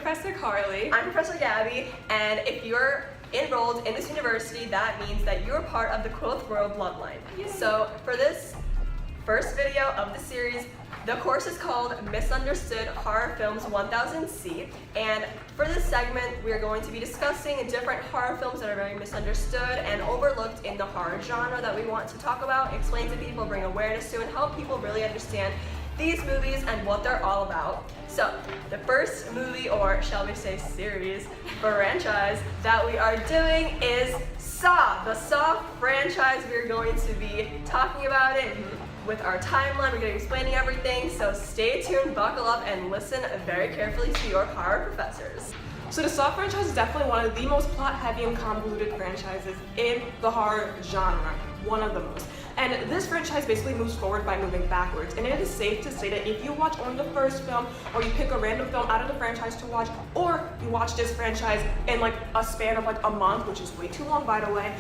Professor Carly. I'm Professor Gabby, and if you're enrolled in this university, that means that you're part of the QOATH Royal Bloodline. Yay. So for this first video of the series, the course is called Misunderstood Horror Films 1000C, and for this segment we are going to be discussing different horror films that are very misunderstood and overlooked in the horror genre that we want to talk about, explain to people, bring awareness to, and help people really understand these movies and what they're all about. So the first movie, or shall we say series, franchise that we are doing is Saw, the Saw franchise. We're going to be talking about it with our timeline. We're going to be explaining everything, so stay tuned, buckle up, and listen very carefully to your horror professors. So the Saw franchise is definitely one of the most plot-heavy and convoluted franchises in the horror genre. One of the most. And this franchise basically moves forward by moving backwards. And it is safe to say that if you watch only the first film, or you pick a random film out of the franchise to watch, or you watch this franchise in like a span of like a month, which is way too long by the way,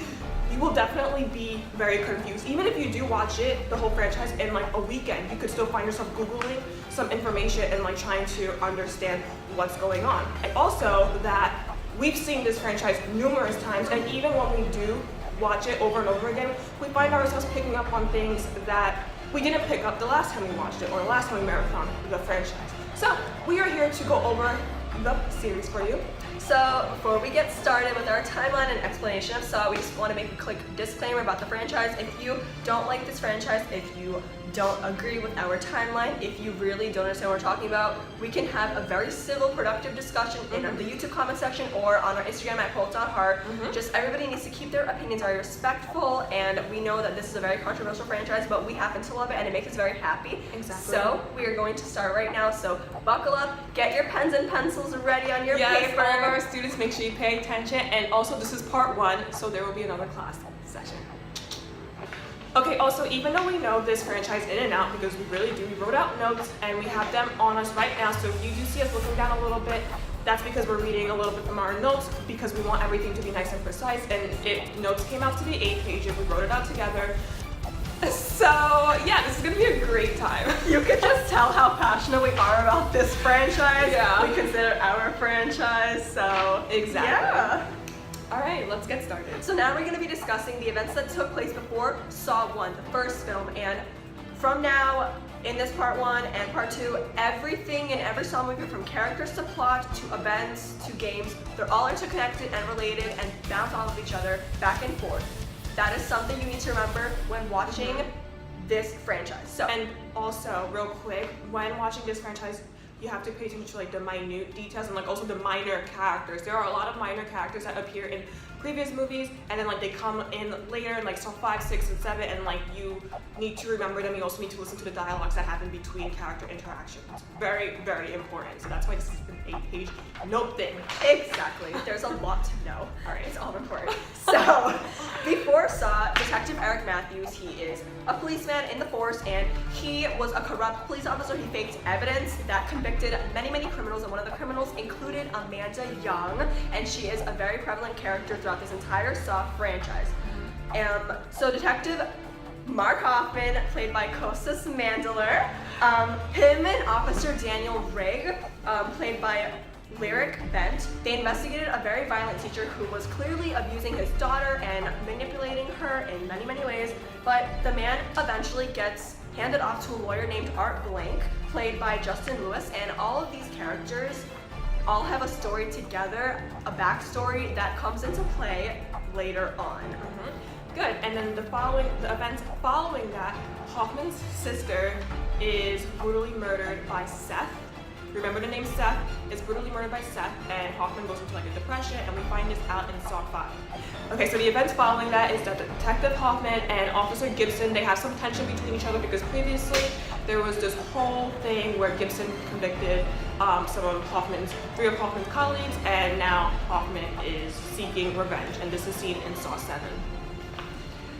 you will definitely be very confused. Even if you do watch it, the whole franchise, in like a weekend, you could still find yourself Googling some information and like trying to understand what's going on. And also that we've seen this franchise numerous times, and even when we do watch it over and over again, we find ourselves picking up on things that we didn't pick up the last time we watched it or the last time we marathoned the franchise. So we are here to go over the series for you. So before we get started with our timeline and explanation of Saw, we just want to make a quick disclaimer about the franchise. If you don't like this franchise, if you don't agree with our timeline, if you really don't understand what we're talking about, we can have a very civil, productive discussion in the YouTube comment section or on our Instagram at QOATH.horror. Just everybody needs to keep their opinions very respectful, and we know that this is a very controversial franchise, but we happen to love it and it makes us very happy. Exactly. So we are going to start right now, so buckle up, get your pens and pencils ready on your paper. All of our students, make sure you pay attention, and also this is part 1, so there will be another class session. Okay, also, even though we know this franchise in and out, because we really do, we wrote out notes and we have them on us right now, so if you do see us looking down a little bit, that's because we're reading a little bit from our notes, because we want everything to be nice and precise, and notes came out to be 8 pages, we wrote it out together. So yeah, this is gonna be a great time. You can just tell how passionate we are about this franchise. Yeah. We consider our franchise, so Exactly. yeah. Alright, let's get started. So now we're going to be discussing the events that took place before Saw 1, the first film, and from now, in this part 1 and part 2, everything in every Saw movie, from characters to plot, to events, to games, they're all interconnected and related and bounce off of each other, back and forth. That is something you need to remember when watching this franchise. So, And also, real quick, when watching this franchise, you have to pay attention to like the minute details and like also the minor characters. There are a lot of minor characters that appear in previous movies, and then like they come in later in like Saw 5, 6, and 7, and like you need to remember them. You also need to listen to the dialogues that happen between character interactions. Very, very important. So that's why this is an 8-page note thing. exactly. There's a lot to know. Alright, it's all important. So, before Saw, Detective Eric Matthews, he is a policeman in the force, and he was a corrupt police officer. He faked evidence that convicted many, many criminals, and one of the criminals included Amanda Young, and she is a very prevalent character throughout this entire Saw franchise. So Detective Mark Hoffman, played by Kostas Mandler, him and Officer Daniel Rigg, played by Lyric Bent, they investigated a very violent teacher who was clearly abusing his daughter and manipulating her in many, many ways, but the man eventually gets handed off to a lawyer named Art Blank, played by Justin Lewis, and all of these characters all have a story together, a backstory that comes into play later on. Good. And then the events following that, Hoffman's sister is brutally murdered by Seth. Remember the name Seth? Is brutally murdered by Seth, and Hoffman goes into like a depression, and we find this out in Saw 5. Okay, so the events following that is that Detective Hoffman and Officer Gibson, they have some tension between each other because previously there was this whole thing where Gibson convicted three of Hoffman's colleagues, and now Hoffman is seeking revenge, and this is seen in Saw 7.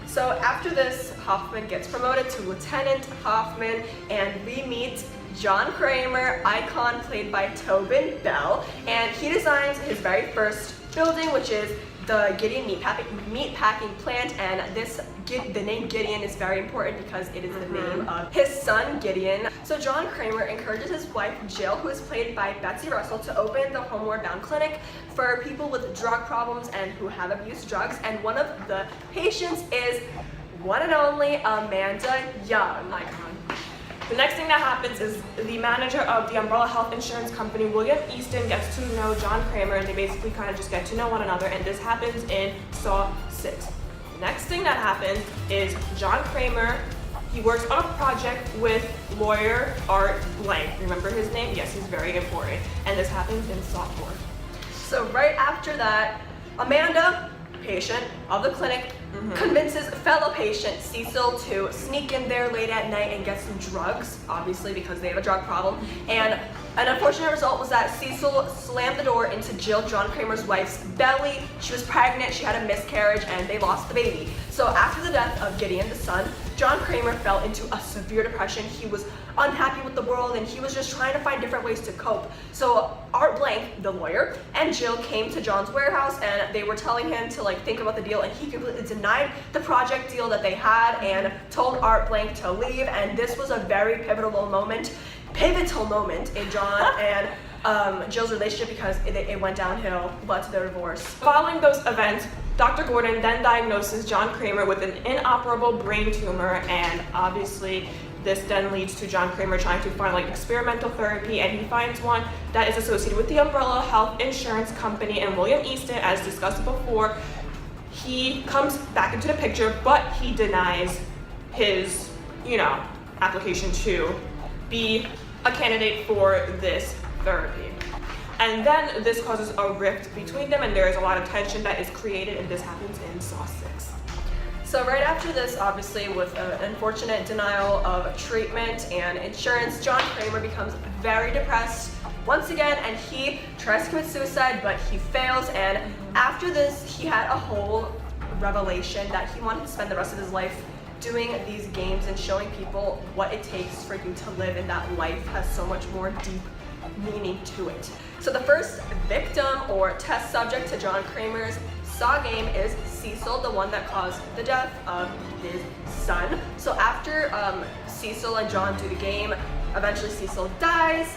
So after this, Hoffman gets promoted to Lieutenant Hoffman, and we meet John Kramer, Icon, played by Tobin Bell, and he designs his very first building, which is the Gideon meatpacking plant, and the name Gideon is very important because it is the name of his son Gideon. So John Kramer encourages his wife Jill, who is played by Betsy Russell, to open the Homeward Bound clinic for people with drug problems and who have abused drugs, and one of the patients is one and only Amanda Young. Icon. The next thing that happens is the manager of the Umbrella Health Insurance Company, William Easton, gets to know John Kramer, and they basically kind of just get to know one another, and this happens in Saw 6. The next thing that happens is John Kramer, he works on a project with lawyer Art Blank. Remember his name? Yes, he's very important. And this happens in Saw 4. So right after that, Amanda, patient of the clinic, convinces fellow patient Cecil to sneak in there late at night and get some drugs, obviously because they have a drug problem. And an unfortunate result was that Cecil slammed the door into Jill, John Kramer's wife's belly. She was pregnant, she had a miscarriage, and they lost the baby. So after the death of Gideon, the son, John Kramer fell into a severe depression. He was unhappy with the world, and he was just trying to find different ways to cope. So Art Blank, the lawyer, and Jill came to John's warehouse, and they were telling him to think about the deal, and he completely denied the project deal that they had and told Art Blank to leave. And this was a very pivotal moment in John and Jill's relationship, because it went downhill, led to their divorce. Following those events, Dr. Gordon then diagnoses John Kramer with an inoperable brain tumor, and obviously this then leads to John Kramer trying to find experimental therapy, and he finds one that is associated with the Umbrella Health Insurance Company, and William Easton, as discussed before, he comes back into the picture, but he denies his, application to be a candidate for this therapy. And then this causes a rift between them, and there is a lot of tension that is created, and this happens in Saw 6. So right after this, obviously with an unfortunate denial of treatment and insurance, John Kramer becomes very depressed once again, and he tries to commit suicide, but he fails. And after this, he had a whole revelation that he wanted to spend the rest of his life doing these games and showing people what it takes for you to live, and that life has so much more deep meaning to it. So the first victim or test subject to John Kramer's Saw game is Cecil, the one that caused the death of his son. So after Cecil and John do the game, eventually Cecil dies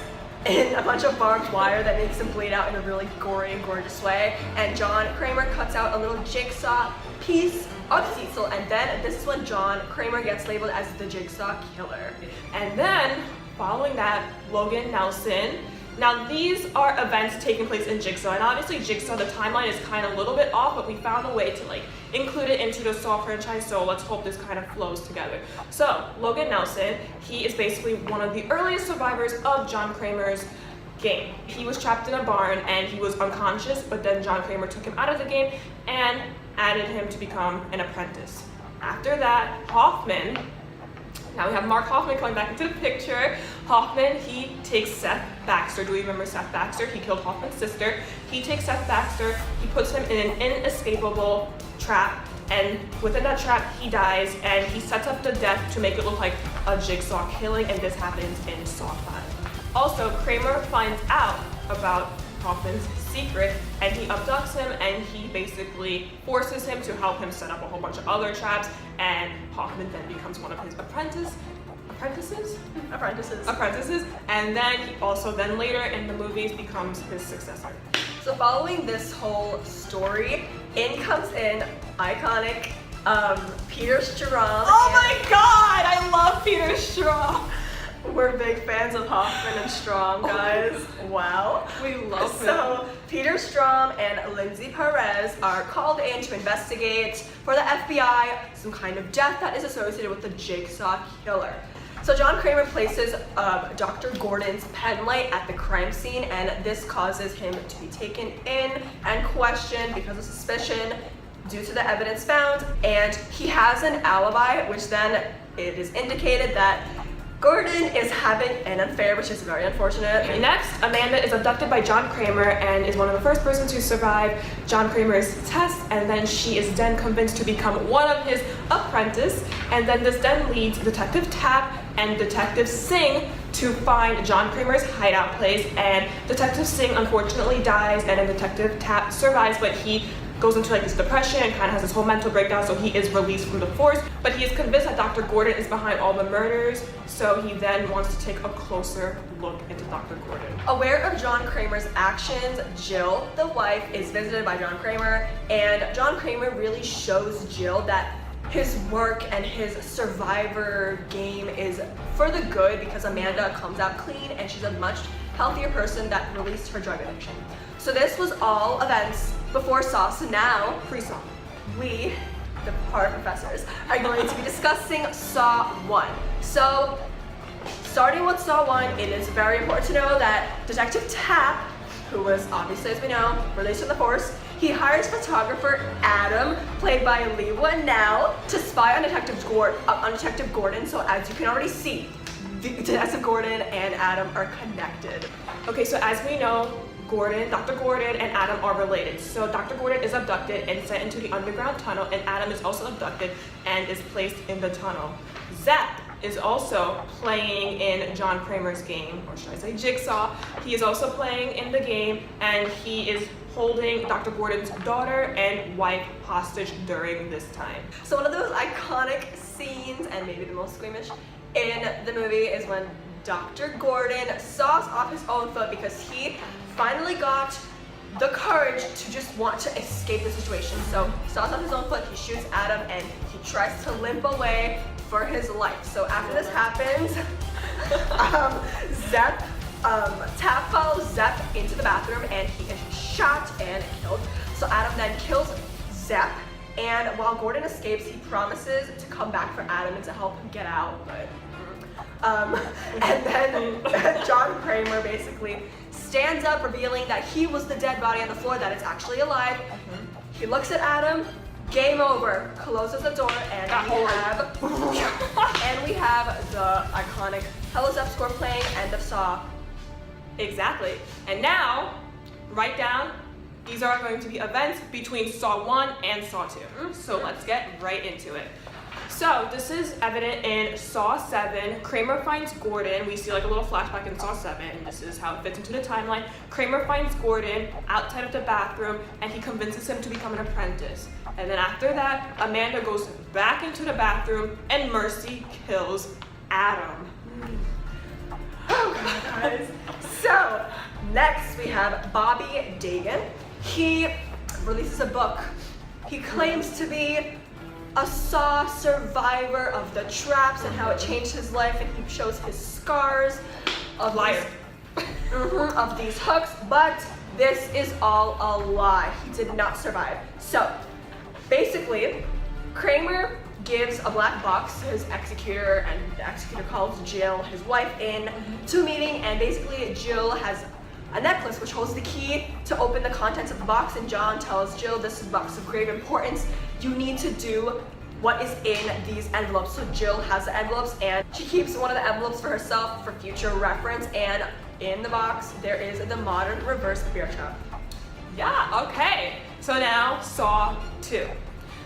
in a bunch of barbed wire that makes him bleed out in a really gory and gorgeous way, and John Kramer cuts out a little jigsaw piece of Cecil, and then this is when John Kramer gets labeled as the Jigsaw Killer. And then, following that, Logan Nelson. Now these are events taking place in Jigsaw, and obviously Jigsaw, the timeline is kind of a little bit off, but we found a way to include it into the Saw franchise, so let's hope this kind of flows together. So Logan Nelson, he is basically one of the earliest survivors of John Kramer's game. He was trapped in a barn and he was unconscious, but then John Kramer took him out of the game and added him to become an apprentice. After that, Hoffman. Now we have Mark Hoffman coming back into the picture. Hoffman, he takes Seth Baxter. Do we remember Seth Baxter? He killed Hoffman's sister. He takes Seth Baxter, he puts him in an inescapable trap, and within that trap, he dies, and he sets up the death to make it look like a jigsaw killing, and this happens in Saw 5. Also, Kramer finds out about Hoffman's secret, and he abducts him, and he basically forces him to help him set up a whole bunch of other traps, and Hoffman then becomes one of his apprentices, and then he also then later in the movies becomes his successor. So following this whole story, in comes in iconic Peter Strahm. Oh my god, I love Peter Strahm. We're big fans of Hoffman and Strahm, guys. Wow. We love him. So Peter Strahm and Lindsay Perez are called in to investigate for the FBI some kind of death that is associated with the Jigsaw Killer. So John Kramer places Dr. Gordon's pen light at the crime scene, and this causes him to be taken in and questioned because of suspicion due to the evidence found, and he has an alibi, which then it is indicated that Gordon is having an affair, which is very unfortunate. Next, Amanda is abducted by John Kramer and is one of the first persons to survive John Kramer's test, and then she is then convinced to become one of his apprentices, and then this then leads Detective Tapp and Detective Singh to find John Kramer's hideout place, and Detective Singh unfortunately dies, and then Detective Tapp survives, but he goes into like this depression and kind of has this whole mental breakdown, so he is released from the force. But he is convinced that Dr. Gordon is behind all the murders, so he then wants to take a closer look into Dr. Gordon. Aware of John Kramer's actions, Jill, the wife, is visited by John Kramer, and John Kramer really shows Jill that his work and his survivor game is for the good, because Amanda comes out clean and she's a much healthier person that released her drug addiction. So this was all events before Saw. So now, Pre-Saw. we, the horror professors, are going to be discussing Saw 1. So, starting with Saw 1, it is very important to know that Detective Tapp, who was obviously, as we know, released from the force, he hires photographer Adam, played by Lewa Now, to spy on Detective Gordon. So as you can already see, Detective Gordon and Adam are connected. Okay, so as we know, Dr. Gordon and Adam are related. So Dr. Gordon is abducted and sent into the underground tunnel, and Adam is also abducted and is placed in the tunnel. Zep is also playing in John Kramer's game, or should I say Jigsaw. He is also playing in the game, and he is holding Dr. Gordon's daughter and wife hostage during this time. So one of those iconic scenes, and maybe the most squeamish in the movie, is when Dr. Gordon saws off his own foot because he finally got the courage to just want to escape the situation. So he saws off his own foot, he shoots Adam, and he tries to limp away for his life. So after this happens, Tapp follows Zep into the bathroom and he is shot and killed. So Adam then kills Zep, and while Gordon escapes, he promises to come back for Adam and to help him get out. But and then John Kramer basically stands up, revealing that he was the dead body on the floor, that it's actually alive. He looks at Adam, game over, closes the door, and we have the iconic Hello Zep score playing, end of Saw. Exactly. And now, write down, these are going to be events between Saw 1 and Saw 2. So let's get right into it. So this is evident in Saw 7. Kramer finds Gordon. We see like a little flashback in Saw 7. This is how it fits into the timeline. Kramer finds Gordon outside of the bathroom, and he convinces him to become an apprentice. And then after that, Amanda goes back into the bathroom, and Mercy kills Adam. Oh god, guys. So, next we have Bobby Dagan. He releases a book. He claims to be a Saw survivor of the traps and how it changed his life, and he shows his scars of of these hooks, but this is all a lie. He did not survive. So, basically, Kramer gives a black box to his executor, and the executor calls Jill, his wife, in to a meeting, and basically Jill has a necklace which holds the key to open the contents of the box, and John tells Jill, this is a box of grave importance. You need to do what is in these envelopes. So Jill has the envelopes, and she keeps one of the envelopes for herself for future reference, and in the box there is the modern reverse bear trap. Yeah, okay. So now Saw 2.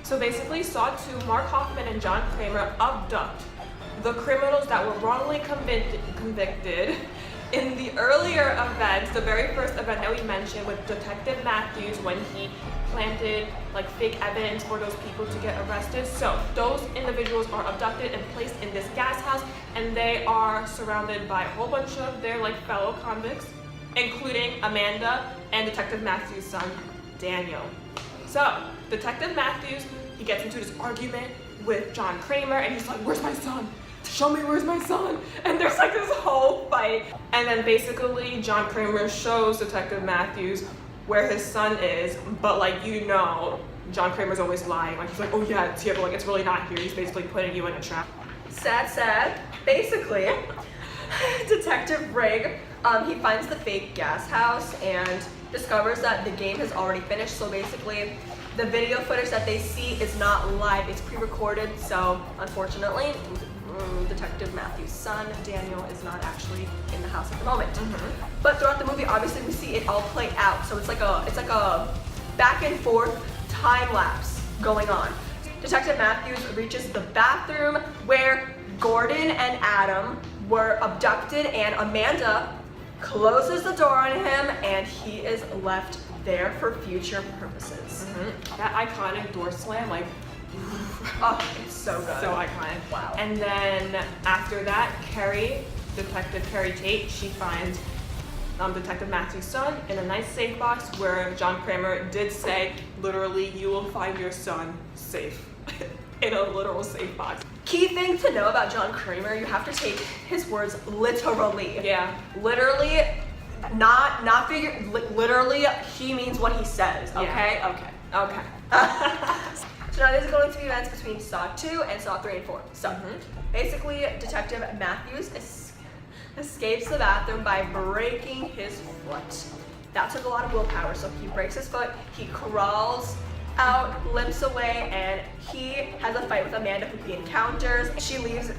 So basically, Saw 2, Mark Hoffman and John Kramer abduct the criminals that were wrongly convicted in the earlier events, the very first event that we mentioned with Detective Matthews, when he planted like fake evidence for those people to get arrested. So those individuals are abducted and placed in this gas house, and they are surrounded by a whole bunch of their like fellow convicts, including Amanda and Detective Matthews' son, Daniel. So Detective Matthews, he gets into this argument with John Kramer, and he's like, where's my son? Show me where's my son. And there's like this whole fight. And then basically John Kramer shows Detective Matthews where his son is, but like, you know, John Kramer's always lying. Like, he's like, oh yeah, it's here, but like, it's really not here. He's basically putting you in a trap. Sad. Basically, Detective Rigg, he finds the fake gas house and discovers that the game has already finished. So basically, the video footage that they see is not live, it's pre-recorded. So unfortunately, Detective Matthews' son, Daniel, is not actually in the house at the moment. But throughout the movie, obviously, we see it all play out. So it's like a back and forth time lapse going on. Detective Matthews reaches the bathroom where Gordon and Adam were abducted, and Amanda closes the door on him, and he is left there for future purposes. That iconic door slam, like, Oh, it's so good. so iconic. Wow. And then after that, Detective Carrie Tate, she finds Detective Matthew's son in a nice safe box where John Kramer did say, literally, you will find your son safe in a literal safe box. Key thing to know about John Kramer, you have to take his words literally. Yeah. Literally, not figure. Literally, he means what he says. Okay. Yeah. Okay. So now there's going to be events between Saw 2 and Saw 3 and 4. So basically, Detective Matthews escapes the bathroom by breaking his foot. That took a lot of willpower, so he breaks his foot, he crawls out, limps away, and he has a fight with Amanda who he encounters. She leaves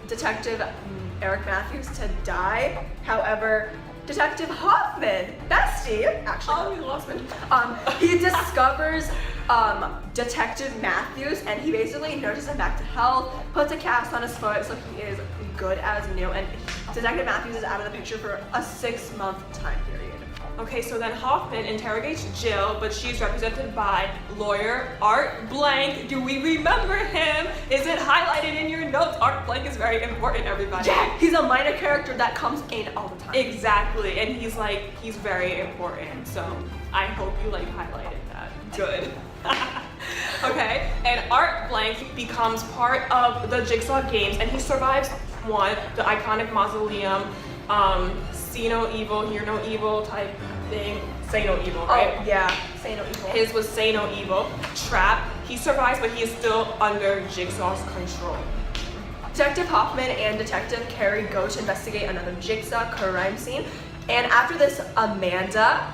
Detective Eric Matthews to die. However, Detective Hoffman, bestie, actually, we lost him. he discovers Detective Matthews, and he basically nurses him back to health, puts a cast on his foot so he is good as new, and Detective Matthews is out of the picture for a 6-month time period. Okay, so then Hoffman interrogates Jill, but she's represented by lawyer Art Blank. Do we remember him? Is it highlighted in your notes? Art Blank is very important, everybody. Yeah, he's a minor character that comes in all the time. Exactly, and he's very important, so I hope you highlighted that. Good. Okay, and Art Blank becomes part of the Jigsaw games, and he survives the iconic mausoleum, see no evil, hear no evil type thing. Say no evil, right? Oh, yeah, say no evil. His was say no evil. Trap. He survives, but he is still under Jigsaw's control. Detective Hoffman and Detective Carey go to investigate another Jigsaw crime scene. And after this, Amanda,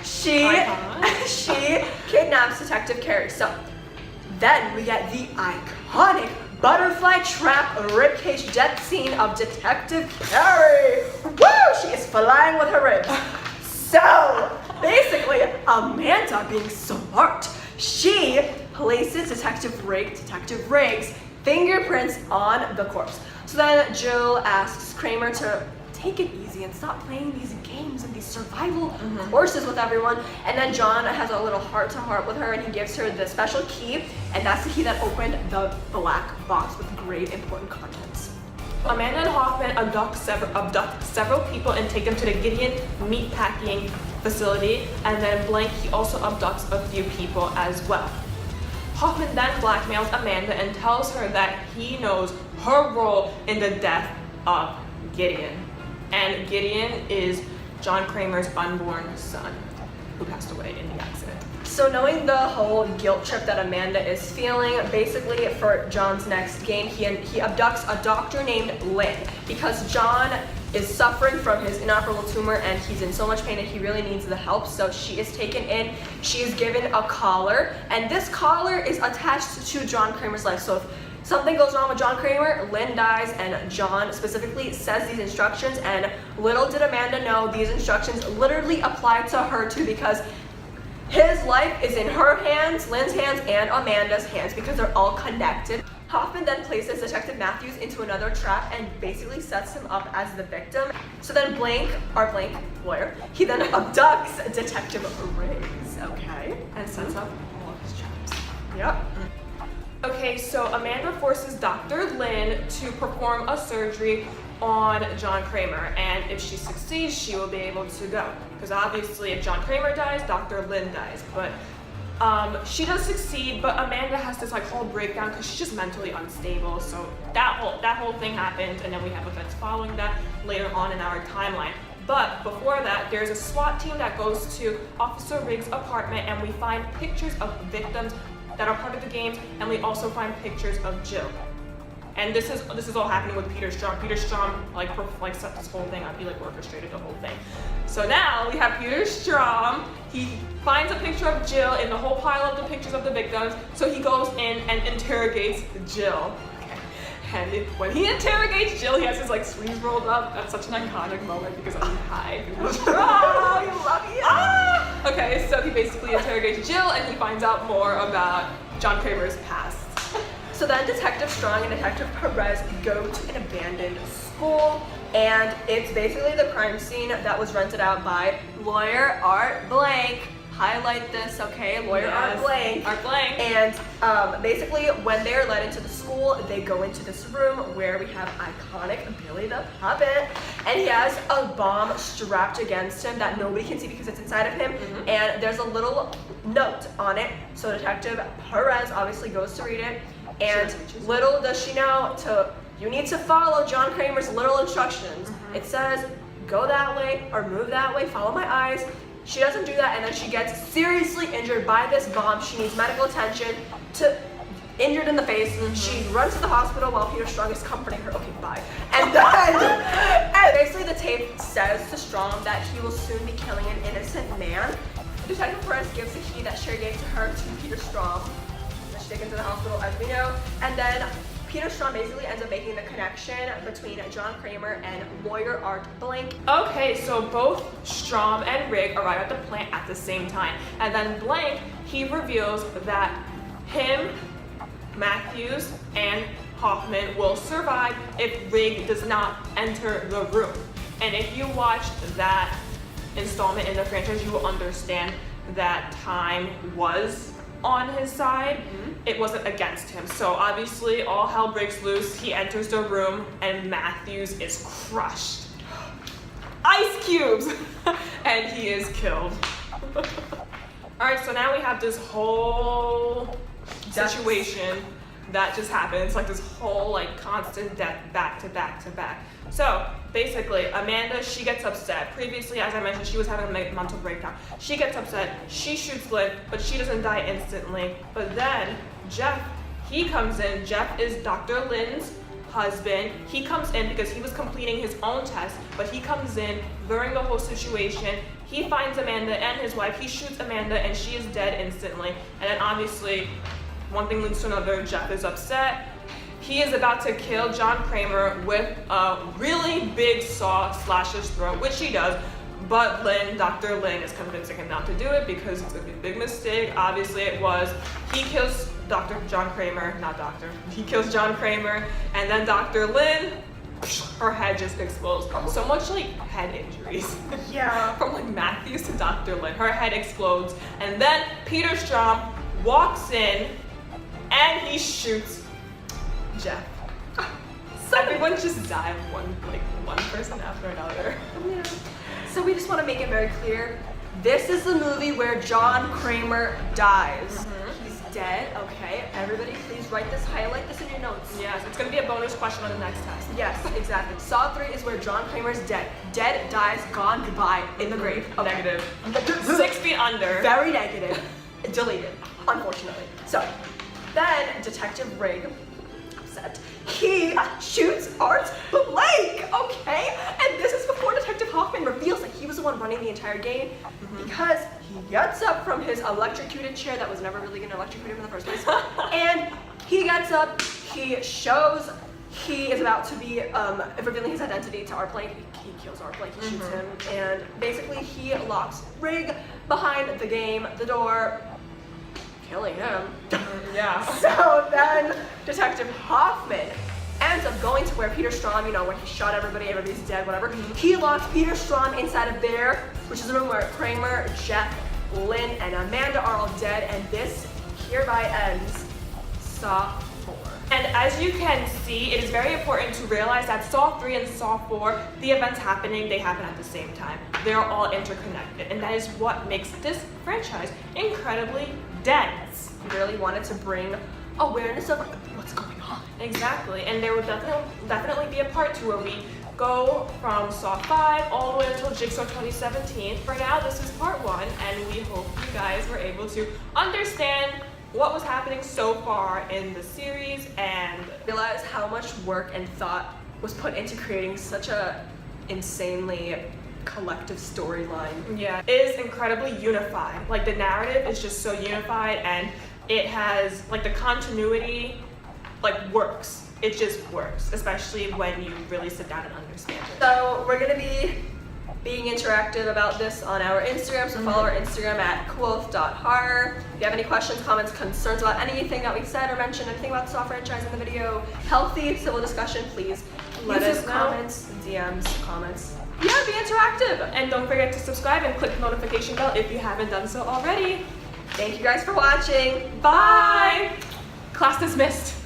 she kidnaps Detective Carey. So then we get the iconic butterfly trap ribcage death scene of Detective Carey. Woo! She is flying with her ribs. So basically, Amanda, being smart, she places Detective Riggs' fingerprints on the corpse. So then Jill asks Kramer to take it easy and stop playing these games and these survival courses with everyone. And then John has a little heart-to-heart with her, and he gives her the special key, and that's the key that opened the black box with great important contents. Amanda and Hoffman abduct several people and take them to the Gideon meatpacking facility, and then Blank, he also abducts a few people as well. Hoffman then blackmails Amanda and tells her that he knows her role in the death of Gideon. And Gideon is John Kramer's unborn son who passed away in the accident. So knowing the whole guilt trip that Amanda is feeling, basically for John's next game, he abducts a doctor named Lynn because John is suffering from his inoperable tumor and he's in so much pain and he really needs the help. So she is taken in, she is given a collar, and this collar is attached to John Kramer's life. So if something goes wrong with John Kramer, Lynn dies, and John specifically says these instructions, and little did Amanda know these instructions literally apply to her too, because his life is in her hands, Lynn's hands, and Amanda's hands because they're all connected. Hoffman then places Detective Matthews into another trap and basically sets him up as the victim. So then Art Blank, lawyer, he then abducts Detective Riggs, okay? And sets up all of his traps. Yep. Okay, so Amanda forces Dr. Lynn to perform a surgery on John Kramer, and if she succeeds, she will be able to go. Because obviously, if John Kramer dies, Dr. Lynn dies. But she does succeed, but Amanda has this whole breakdown because she's just mentally unstable. So that whole thing happened, and then we have events following that later on in our timeline. But before that, there's a SWAT team that goes to Officer Riggs' apartment, and we find pictures of victims that are part of the games, and we also find pictures of Jill. And this is all happening with Peter Strom. Peter Strom set this whole thing up. He orchestrated the whole thing. So now we have Peter Strom. He finds a picture of Jill in the whole pile of the pictures of the victims. So he goes in and interrogates Jill. And when he interrogates Jill, he has his sleeves rolled up. That's such an iconic moment because I'm high. Oh, you love it. Ah! Okay, so he basically interrogates Jill, and he finds out more about John Kramer's past. So then Detective Strong and Detective Perez go to an abandoned school, and it's basically the crime scene that was rented out by Lawyer Art Blank. Highlight this, okay? Lawyer Art Blank. Art Blank. And basically, when they're led into the school, they go into this room where we have iconic Billy the Puppet, and he has a bomb strapped against him that nobody can see because it's inside of him, and there's a little note on it. So Detective Perez obviously goes to read it, and little does she know, you need to follow John Kramer's little instructions. It says, go that way or move that way, follow my eyes. She doesn't do that, and then she gets seriously injured by this bomb. She needs medical attention, injured in the face. She runs to the hospital while Peter Strong is comforting her. Okay, bye. And then, and basically the tape says to Strong that he will soon be killing an innocent man. Detective Perez gives the key that Sherry gave to her to Peter Strong. She's taken to the hospital, as we know. And then Peter Strong basically ends up making the connection between John Kramer and Lawyer Art Blank. Okay, so both Strom and Rigg arrive at the plant at the same time. And then Blank, he reveals that him, Matthews, and Hoffman will survive if Rigg does not enter the room. And if you watched that installment in the franchise, you will understand that time was on his side. It wasn't against him. So obviously all hell breaks loose. He enters the room and Matthews is crushed. Ice cubes! And he is killed. Alright, so now we have this whole situation that just happens, like this whole like constant death back to back to back. So basically, Amanda, she gets upset. Previously, as I mentioned, she was having a mental breakdown. She gets upset, she shoots Lynn, but she doesn't die instantly. But then Jeff, he comes in. Jeff is Dr. Lynn's husband. He comes in because he was completing his own test, but he comes in during the whole situation. He finds Amanda and his wife. He shoots Amanda and she is dead instantly. And then obviously, one thing leads to another. Jeff is upset. He is about to kill John Kramer with a really big saw, slash his throat, which he does. But Dr. Lynn is convincing him not to do it because it's gonna be a big mistake. Obviously it was. He kills he kills John Kramer, and then Dr. Lynn, her head just explodes. So much like head injuries. Yeah. From like Matthews to Dr. Lynn, her head explodes. And then Peter Strom walks in and he shoots Jeff. So everyone just died, one person after another. Yeah. So we just want to make it very clear, this is the movie where John Kramer dies. He's dead, okay? Everybody please highlight this in your notes. Yes, it's gonna be a bonus question on the next test. Yes, exactly. Saw 3 is where John Kramer's dead. Dead, dies, gone, goodbye, in the grave. Okay. Negative. 6 feet under. Very negative. Deleted, unfortunately. So, then Detective Rigg, upset, he shoots Art Blake, okay? And this is before Detective Hoffman reveals that he was the one running the entire game because he gets up from his electrocuted chair that was never really gonna electrocute him in the first place. And he gets up, he shows he is about to be revealing his identity to Art Blake. He kills Art Blake, he shoots him, and basically he locks Rigg behind the game, the door, killing him. Yeah. So then Detective Hoffman ends up going to where Peter Strom, where he shot everybody's dead, whatever. He locks Peter Strom inside of there, which is the room where Kramer, Jeff, Lynn, and Amanda are all dead, and this hereby ends Saw 4. And as you can see, it is very important to realize that Saw 3 and Saw 4, the events happening, they happen at the same time. They're all interconnected, and that is what makes this franchise incredibly dense. We really wanted to bring awareness of what's going on. Exactly, and there will definitely be a part 2 where we go from Saw 5 all the way until Jigsaw 2017. For now, this is part 1, and we hope you guys were able to understand what was happening so far in the series and realize how much work and thought was put into creating such a insanely collective storyline. Yeah, it is incredibly unified. Like, the narrative is just so unified, and it has, like, the continuity, works. It just works, especially when you really sit down and understand it. So we're gonna be being interactive about this on our Instagram, so follow our Instagram at QOATH.horror. If you have any questions, comments, concerns about anything that we said or mentioned, anything about the Saw franchise in the video, healthy civil discussion, please let us know. Comments, DMs, comments. Yeah, be interactive. And don't forget to subscribe and click the notification bell if you haven't done so already. Thank you guys for watching. Bye! Class dismissed.